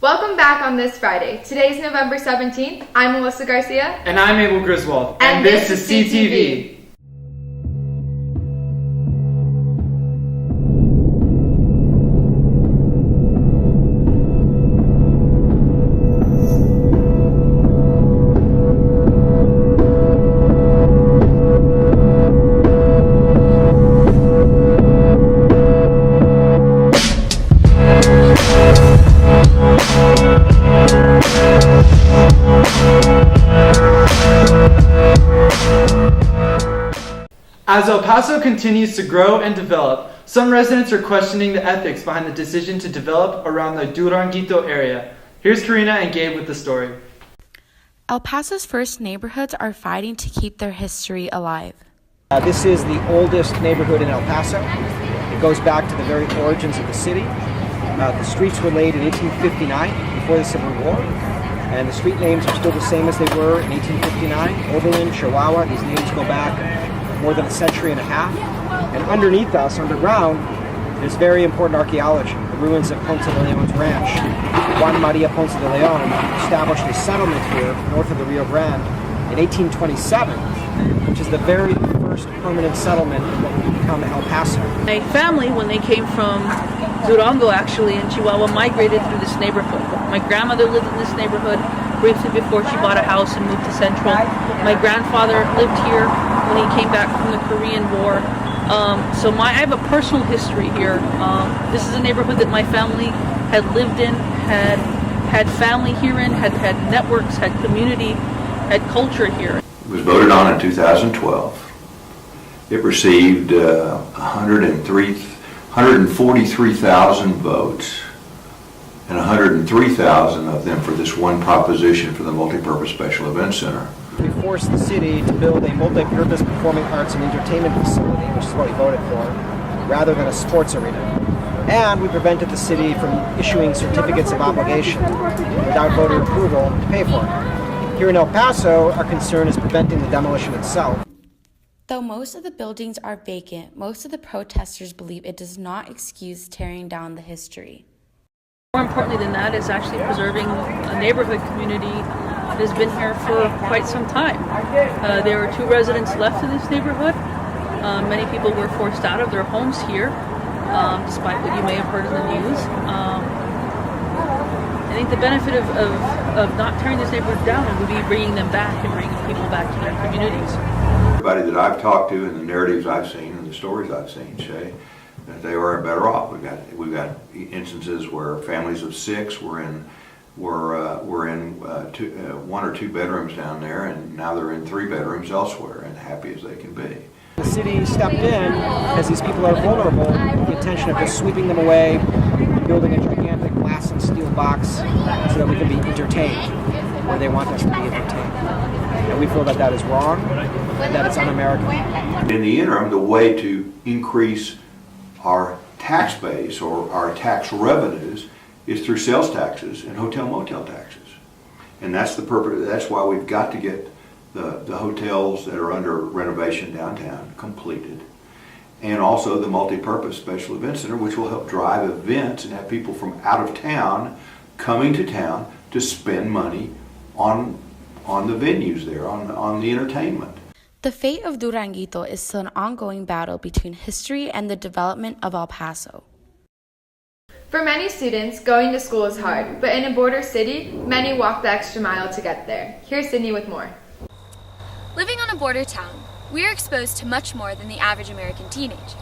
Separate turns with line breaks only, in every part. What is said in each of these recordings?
Welcome back on this Friday. Today is November 17th. I'm Melissa Garcia.
And I'm Abel Griswold.
And this is CTV.
As El Paso continues to grow and develop, some residents are questioning the ethics behind the decision to develop around the Duranguito area. Here's Karina and Gabe with the story.
El Paso's first neighborhoods are fighting to keep their history alive.
This is the oldest neighborhood in El Paso. It goes back to the very origins of the city. The streets were laid in 1859, before the Civil War, and the street names are still the same as they were in 1859. Oberlin, Chihuahua, these names go back more than a century and a half. And underneath us, underground, there's very important archaeology, the ruins of Ponce de Leon's ranch. Juan Maria Ponce de Leon established a settlement here north of the Rio Grande in 1827, which is the very first permanent settlement of what would become El Paso.
My family, when they came from Durango, actually, in Chihuahua, migrated through this neighborhood. My grandmother lived in this neighborhood briefly before she bought a house and moved to Central. My grandfather lived here when he came back from the Korean War. So I have a personal history here. This is a neighborhood that my family had lived in, had family here in, had networks, had community, had culture here.
It was voted on in 2012. It received 143,000 votes, and 103,000 of them for this one proposition for the Multipurpose Special Event Center.
We forced the city to build a multi-purpose performing arts and entertainment facility, which is what we voted for, rather than a sports arena. And we prevented the city from issuing certificates of obligation without voter approval to pay for it. Here in El Paso, our concern is preventing the demolition itself.
Though most of the buildings are vacant, most of the protesters believe it does not excuse tearing down the history.
More importantly than that is actually preserving a neighborhood community that has been here for quite some time. There are 2 residents left in this neighborhood. Many people were forced out of their homes here, despite what you may have heard in the news. I think the benefit of not tearing this neighborhood down would be bringing them back and bringing people back to their communities.
Everybody that I've talked to and the narratives I've seen and the stories I've seen say that they are better off. We've got instances where families of 6 were in 1 or 2 bedrooms down there, and now they're in 3 bedrooms elsewhere, and happy as they can be.
The city stepped in because these people are vulnerable with the intention of just sweeping them away, building a gigantic glass and steel box so that we can be entertained where they want us to be entertained. And we feel that that is wrong and that it's un-American.
In the interim, the way to increase our tax base or our tax revenues is through sales taxes and hotel-motel taxes. And that's the purpose. That's why we've got to get the hotels that are under renovation downtown completed. And also the multi-purpose special event center, which will help drive events and have people from out of town coming to town to spend money on the venues there, on the entertainment.
The fate of Duranguito is still an ongoing battle between history and the development of El Paso.
For many students, going to school is hard, but in a border city, many walk the extra mile to get there. Here's Sydney with more.
Living on a border town, we are exposed to much more than the average American teenage.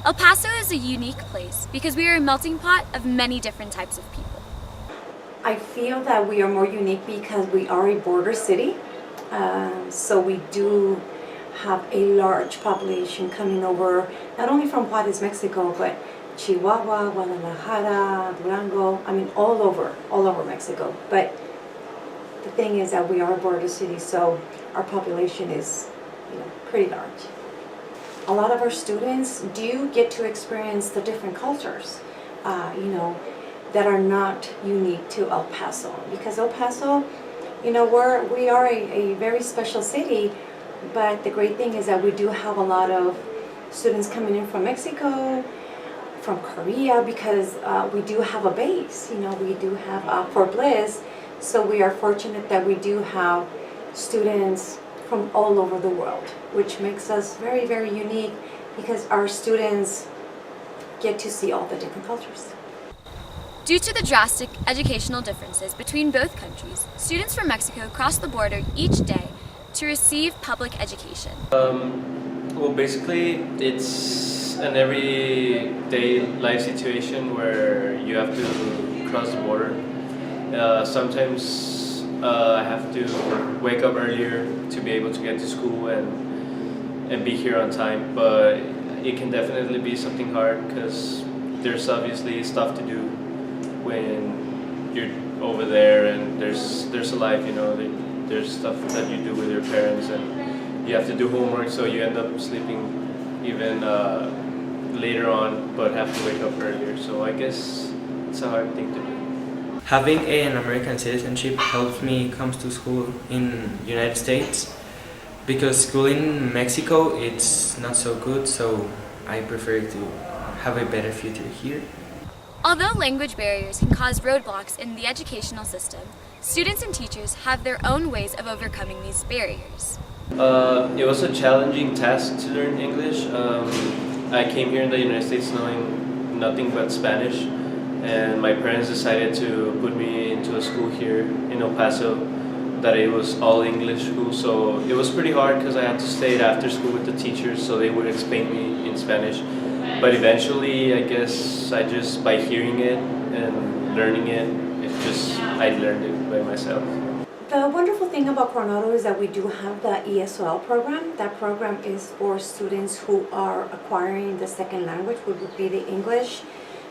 El Paso is a unique place because we are a melting pot of many different types of people.
I feel that we are more unique because we are a border city, so we do have a large population coming over, not only from Juarez, Mexico, but Chihuahua, Guadalajara, Durango, I mean all over Mexico. But the thing is that we are a border city, so our population is pretty large. A lot of our students do get to experience the different cultures, that are not unique to El Paso. Because El Paso, we are a very special city, but the great thing is that we do have a lot of students coming in from Mexico, from Korea, because we do have a base. We do have Fort Bliss, so we are fortunate that we do have students from all over the world, which makes us very, very unique because our students get to see all the different cultures.
Due to the drastic educational differences between both countries, students from Mexico cross the border each day to receive public education.
Well, basically, it's an everyday life situation where you have to cross the border. Sometimes I have to wake up earlier to be able to get to school and be here on time, but it can definitely be something hard because there's obviously stuff to do when you're over there, and there's a life, there's stuff that you do with your parents, and you have to do homework, so you end up sleeping even later on, but have to wake up earlier. So I guess it's a hard thing to do.
Having an American citizenship helps me come to school in United States, because school in Mexico it's not so good, so I prefer to have a better future here.
Although language barriers can cause roadblocks in the educational system, students and teachers have their own ways of overcoming these barriers.
It was a challenging task to learn English. I came here in the United States knowing nothing but Spanish, and my parents decided to put me into a school here in El Paso that it was all English school, so it was pretty hard because I had to stay after school with the teachers so they would explain me in Spanish. But eventually, I guess I just, by hearing it and learning it, I learned it by myself.
The wonderful thing about Coronado is that we do have the ESOL program. That program is for students who are acquiring the second language, which would be the English.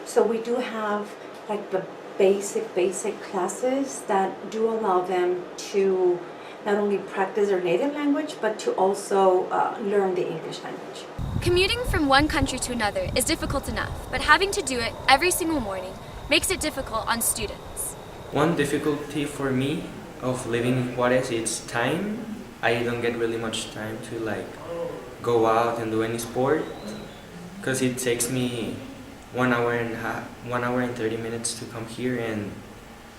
So we do have like the basic classes that do allow them to not only practice their native language, but to also learn the English language.
Commuting from one country to another is difficult enough, but having to do it every single morning makes it difficult on students.
One difficulty for me of living in Juarez is time. I don't get really much time to go out and do any sport, because it takes me 1 hour and 30 minutes to come here and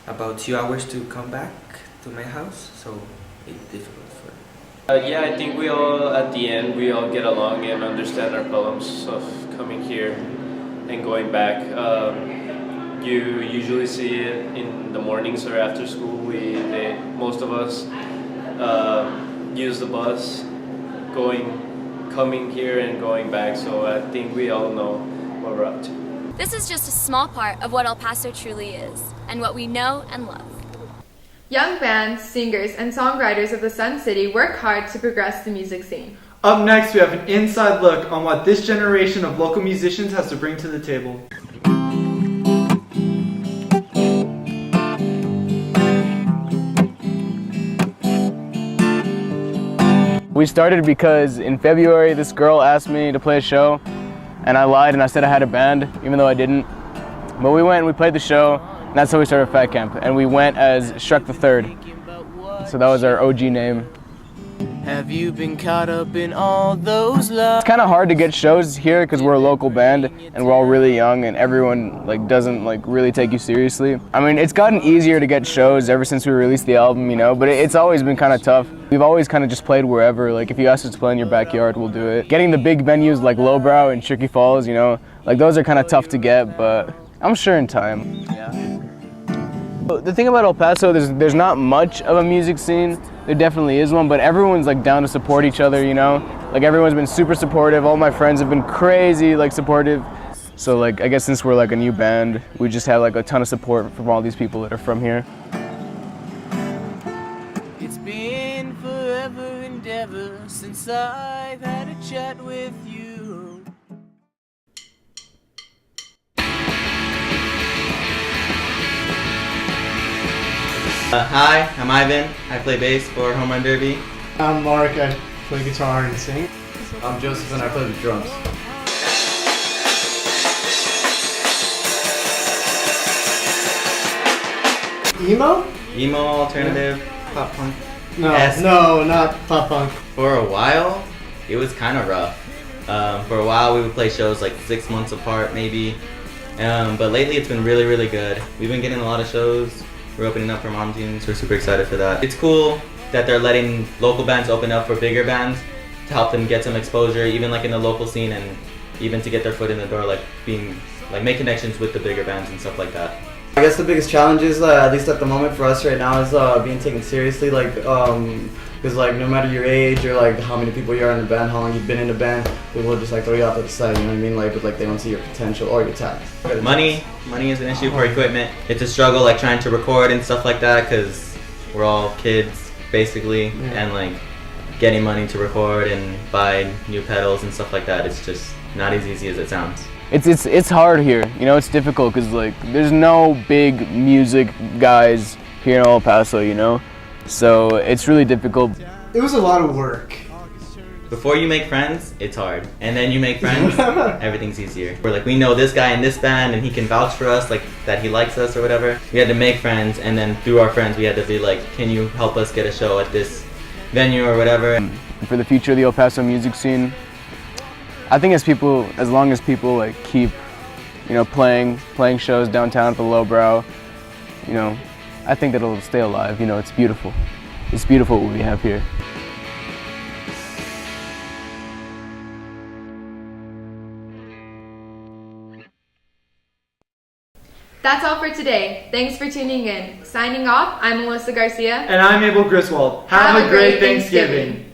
about 2 hours to come back to my house, so it's difficult for me.
Yeah, I think we all, at the end, we all get along and understand our problems of coming here and going back. You usually see it in the mornings or after school. Most of us use the bus, coming here and going back, so I think we all know what we're up to.
This is just a small part of what El Paso truly is, and what we know and love.
Young bands, singers, and songwriters of the Sun City work hard to progress the music scene.
Up next, we have an inside look on what this generation of local musicians has to bring to the table.
We started because in February this girl asked me to play a show, and I lied and I said I had a band, even though I didn't. But we went and we played the show, and that's how we started Fat Camp. And we went as Shrek the Third. So that was our OG name.
Have you been caught up in all those loves?
It's kind of hard to get shows here because we're a local band and we're all really young and everyone doesn't really take you seriously. I mean, it's gotten easier to get shows ever since we released the album, but it's always been kind of tough. We've always kind of just played wherever. If you ask us to play in your backyard, we'll do it. Getting the big venues like Lowbrow and Cherokee Falls, those are kind of tough to get, but I'm sure in time.
Yeah.
The thing about El Paso, there's not much of a music scene. There definitely is one, but everyone's down to support each other, everyone's been super supportive. All my friends have been crazy supportive. So I guess since we're a new band, we just have a ton of support from all these people that are from here.
It's been forever and ever since I've had a chat with you.
Hi, I'm Ivan. I play bass for Homerun Derby.
I'm Mark. I play guitar and sing.
I'm Joseph and I play the drums.
Emo?
Emo, alternative, pop punk.
No, not pop punk.
For a while, it was kind of rough. For a while we would play shows like 6 months apart maybe, but lately it's been really, really good. We've been getting a lot of shows. We're opening up for mom teams. We're super excited for that. It's cool that they're letting local bands open up for bigger bands to help them get some exposure, even like in the local scene, and even to get their foot in the door, like make connections with the bigger bands and stuff like that.
I guess the biggest challenge is, at least at the moment for us right now, is being taken seriously. Because no matter your age or how many people you are in the band, how long you've been in the band, people will just throw you off to the side. You know what I mean? But they don't see your potential or your talent.
Money is an issue for equipment. It's a struggle trying to record and stuff like that because we're all kids basically, and getting money to record and buy new pedals and stuff like that. It's just not as easy as it sounds.
It's hard here, it's difficult because there's no big music guys here in El Paso, so it's really difficult.
It was a lot of work.
Before you make friends, it's hard, and then you make friends, everything's easier. We know this guy in this band and he can vouch for us, that he likes us or whatever. We had to make friends, and then through our friends we had to be can you help us get a show at this venue or whatever.
And for the future of the El Paso music scene, I think as long as people keep, playing shows downtown at the Lowbrow, I think that it'll stay alive. It's beautiful. It's beautiful what we have here.
That's all for today. Thanks for tuning in. Signing off, I'm Melissa Garcia.
And I'm Abel Griswold. Have a great Thanksgiving.